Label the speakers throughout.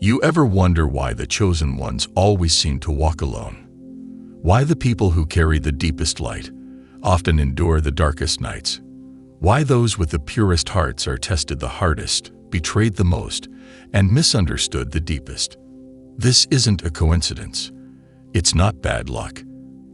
Speaker 1: You ever wonder why the chosen ones always seem to walk alone? Why the people who carry the deepest light often endure the darkest nights? Why those with the purest hearts are tested the hardest, betrayed the most, and misunderstood the deepest? This isn't a coincidence. It's not bad luck.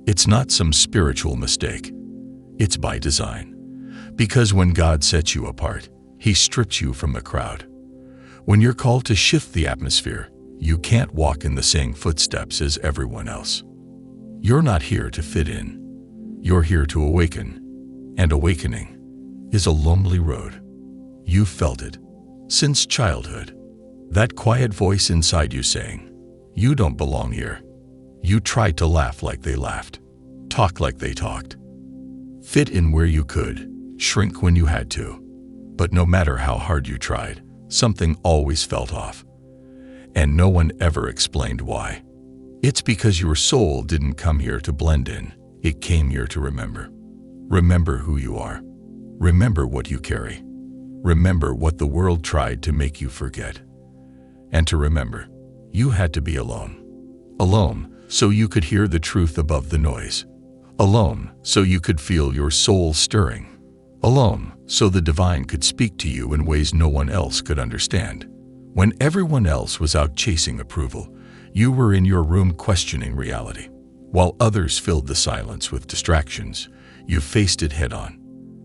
Speaker 1: It's not some spiritual mistake. It's by design. Because when God sets you apart, He strips you from the crowd. When you're called to shift the atmosphere, you can't walk in the same footsteps as everyone else. You're not here to fit in. You're here to awaken. And awakening is a lonely road. You've felt it since childhood. That quiet voice inside you saying, "You don't belong here." You tried to laugh like they laughed, talk like they talked, fit in where you could, shrink when you had to. But no matter how hard you tried, something always felt off. And no one ever explained why. It's because your soul didn't come here to blend in. It came here to remember. Remember who you are. Remember what you carry. Remember what the world tried to make you forget. And to remember, you had to be alone. Alone, so you could hear the truth above the noise. Alone, so you could feel your soul stirring. Alone, so the divine could speak to you in ways no one else could understand. When everyone else was out chasing approval, you were in your room questioning reality. While others filled the silence with distractions, you faced it head on.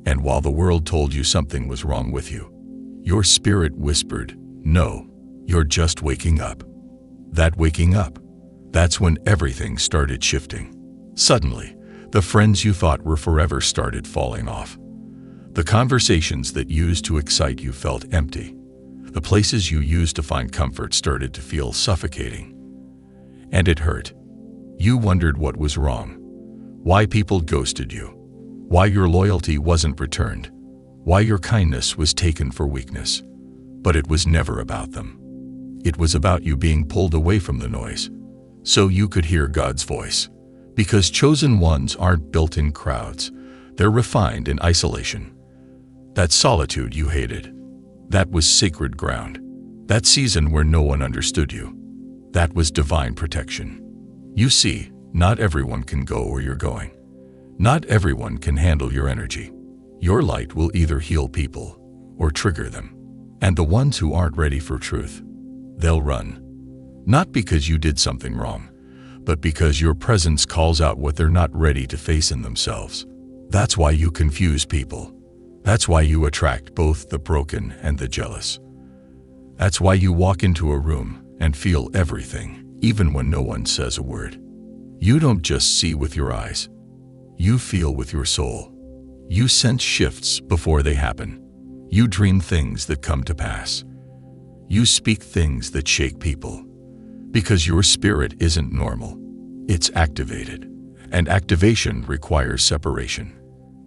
Speaker 1: And while the world told you something was wrong with you, your spirit whispered, "No, you're just waking up." That waking up, that's when everything started shifting. Suddenly, the friends you thought were forever started falling off. The conversations that used to excite you felt empty. The places you used to find comfort started to feel suffocating. And it hurt. You wondered what was wrong, why people ghosted you, why your loyalty wasn't returned, why your kindness was taken for weakness. But it was never about them. It was about you being pulled away from the noise, so you could hear God's voice. Because chosen ones aren't built in crowds, they're refined in isolation. That solitude you hated, that was sacred ground. That season where no one understood you, that was divine protection. You see, not everyone can go where you're going. Not everyone can handle your energy. Your light will either heal people or trigger them. And the ones who aren't ready for truth, they'll run. Not because you did something wrong, but because your presence calls out what they're not ready to face in themselves. That's why you confuse people. That's why you attract both the broken and the jealous. That's why you walk into a room and feel everything, even when no one says a word. You don't just see with your eyes. You feel with your soul. You sense shifts before they happen. You dream things that come to pass. You speak things that shake people. Because your spirit isn't normal. It's activated. And activation requires separation.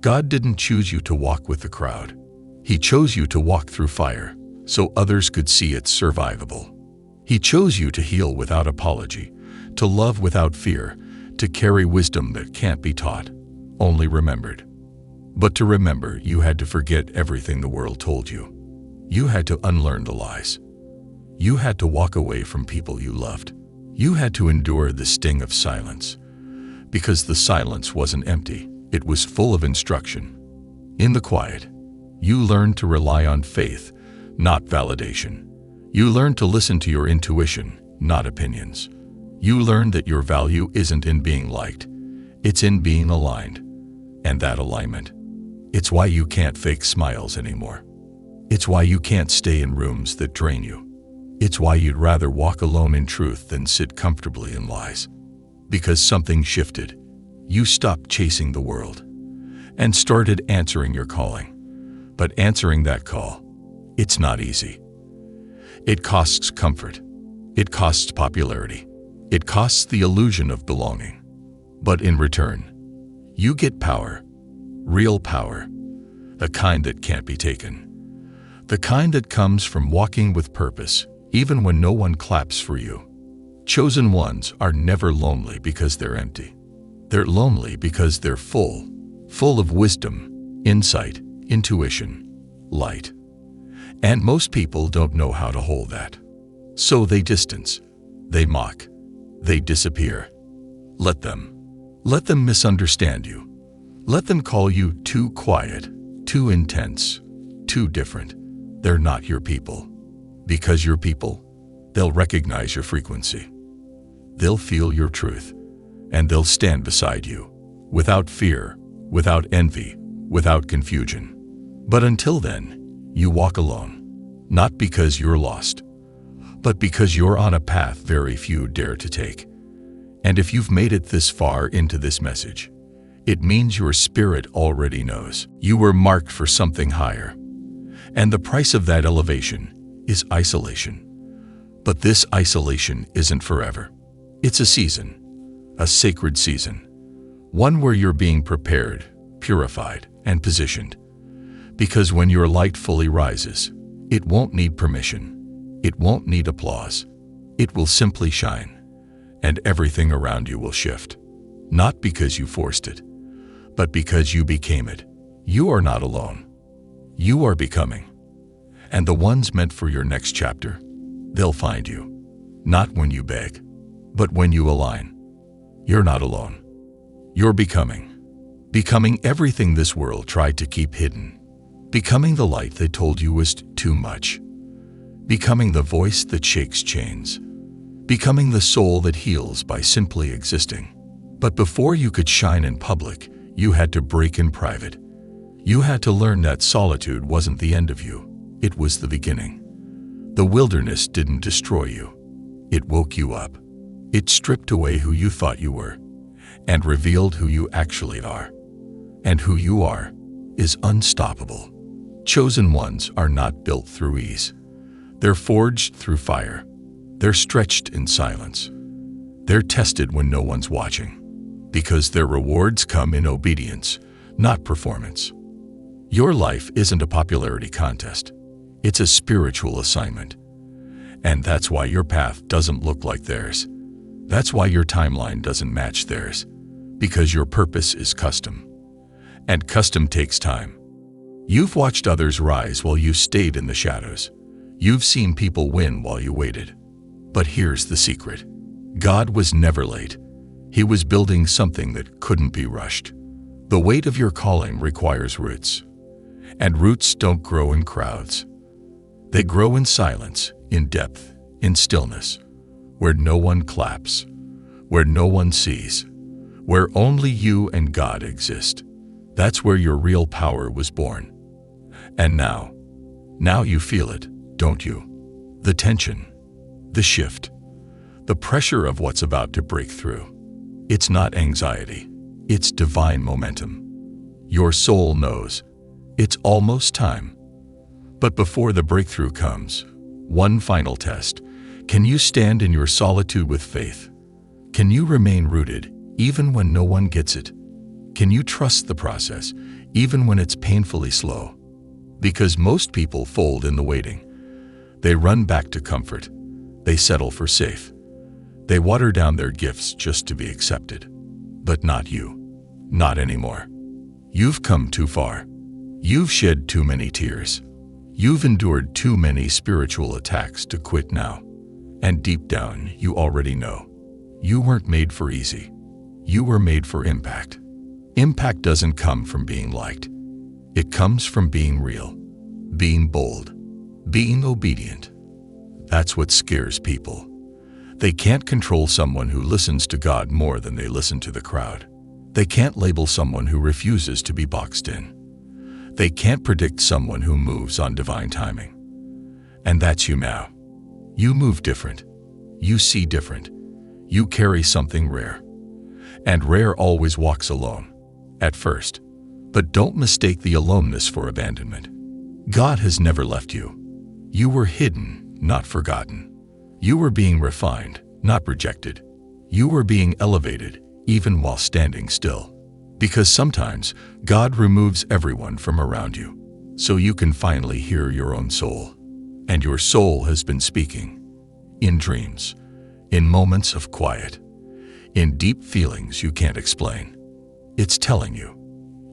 Speaker 1: God didn't choose you to walk with the crowd. He chose you to walk through fire, so others could see it's survivable. He chose you to heal without apology, to love without fear, to carry wisdom that can't be taught, only remembered. But to remember, you had to forget everything the world told you. You had to unlearn the lies. You had to walk away from people you loved. You had to endure the sting of silence, because the silence wasn't empty. It was full of instruction. In the quiet, you learned to rely on faith, not validation. You learned to listen to your intuition, not opinions. You learned that your value isn't in being liked, it's in being aligned. And that alignment, it's why you can't fake smiles anymore. It's why you can't stay in rooms that drain you. It's why you'd rather walk alone in truth than sit comfortably in lies. Because something shifted. You stopped chasing the world and started answering your calling. But answering that call, it's not easy. It costs comfort. It costs popularity. It costs the illusion of belonging. But in return, you get power, real power, the kind that can't be taken. The kind that comes from walking with purpose, even when no one claps for you. Chosen ones are never lonely because they're empty. They're lonely because they're full of wisdom, insight, intuition, light. And most people don't know how to hold that. So they distance, they mock, they disappear. Let them. Let them misunderstand you. Let them call you too quiet, too intense, too different. They're not your people. Because you're people, they'll recognize your frequency. They'll feel your truth, and they'll stand beside you, without fear, without envy, without confusion. But until then, you walk alone, not because you're lost, but because you're on a path very few dare to take. And if you've made it this far into this message, it means your spirit already knows you were marked for something higher. And the price of that elevation is isolation. But this isolation isn't forever. It's a season, a sacred season, one where you're being prepared, purified, and positioned. Because when your light fully rises, it won't need permission. It won't need applause. It will simply shine. And everything around you will shift. Not because you forced it, but because you became it. You are not alone. You are becoming. And the ones meant for your next chapter, they'll find you. Not when you beg, but when you align. You're not alone. You're becoming. Becoming everything this world tried to keep hidden. Becoming the light they told you was too much. Becoming the voice that shakes chains. Becoming the soul that heals by simply existing. But before you could shine in public, you had to break in private. You had to learn that solitude wasn't the end of you. It was the beginning. The wilderness didn't destroy you. It woke you up. It stripped away who you thought you were and revealed who you actually are. And who you are is unstoppable. Chosen ones are not built through ease. They're forged through fire. They're stretched in silence. They're tested when no one's watching, because their rewards come in obedience, not performance. Your life isn't a popularity contest. It's a spiritual assignment. And that's why your path doesn't look like theirs. That's why your timeline doesn't match theirs, because your purpose is custom. And custom takes time. You've watched others rise while you stayed in the shadows. You've seen people win while you waited. But here's the secret. God was never late. He was building something that couldn't be rushed. The weight of your calling requires roots. And roots don't grow in crowds. They grow in silence, in depth, in stillness, where no one claps, where no one sees, where only you and God exist. That's where your real power was born. And now you feel it, don't you? The tension, the shift, the pressure of what's about to break through. It's not anxiety, it's divine momentum. Your soul knows it's almost time. But before the breakthrough comes, one final test. Can you stand in your solitude with faith? Can you remain rooted even when no one gets it? Can you trust the process even when it's painfully slow? Because most people fold in the waiting. They run back to comfort. They settle for safe. They water down their gifts just to be accepted. But not you. Not anymore. You've come too far. You've shed too many tears. You've endured too many spiritual attacks to quit now. And deep down, you already know. You weren't made for easy. You were made for impact. Impact doesn't come from being liked. It comes from being real, being bold, being obedient. That's what scares people. They can't control someone who listens to God more than they listen to the crowd. They can't label someone who refuses to be boxed in. They can't predict someone who moves on divine timing. And that's you now. You move different. You see different. You carry something rare. And rare always walks alone, at first. But don't mistake the aloneness for abandonment. God has never left you. You were hidden, not forgotten. You were being refined, not rejected. You were being elevated, even while standing still. Because sometimes God removes everyone from around you, so you can finally hear your own soul. And your soul has been speaking. In dreams, in moments of quiet, in deep feelings you can't explain. It's telling you,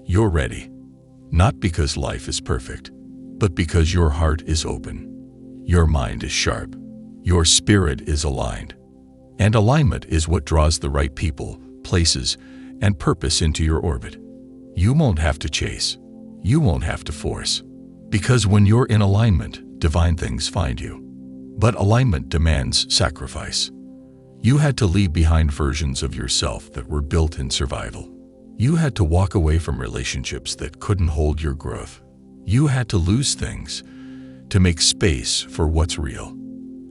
Speaker 1: you're ready. Not because life is perfect, but because your heart is open. Your mind is sharp. Your spirit is aligned. And alignment is what draws the right people, places, and purpose into your orbit. You won't have to chase. You won't have to force. Because when you're in alignment, divine things find you. But alignment demands sacrifice. You had to leave behind versions of yourself that were built in survival. You had to walk away from relationships that couldn't hold your growth. You had to lose things to make space for what's real.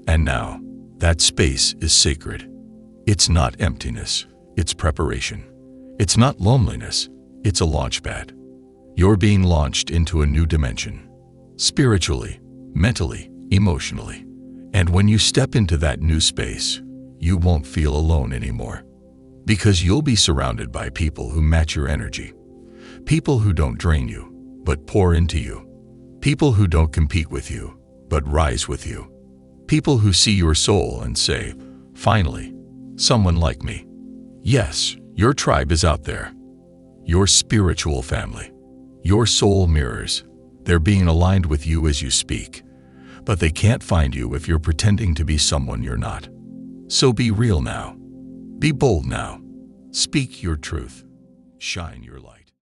Speaker 1: And now, that space is sacred. It's not emptiness, it's preparation. It's not loneliness, it's a launch pad. You're being launched into a new dimension, spiritually, mentally, emotionally. And when you step into that new space, you won't feel alone anymore. Because you'll be surrounded by people who match your energy. People who don't drain you, but pour into you. People who don't compete with you, but rise with you. People who see your soul and say, finally, someone like me. Yes, your tribe is out there. Your spiritual family. Your soul mirrors. They're being aligned with you as you speak. But they can't find you if you're pretending to be someone you're not. So be real now. Be bold now. Speak your truth. Shine your light.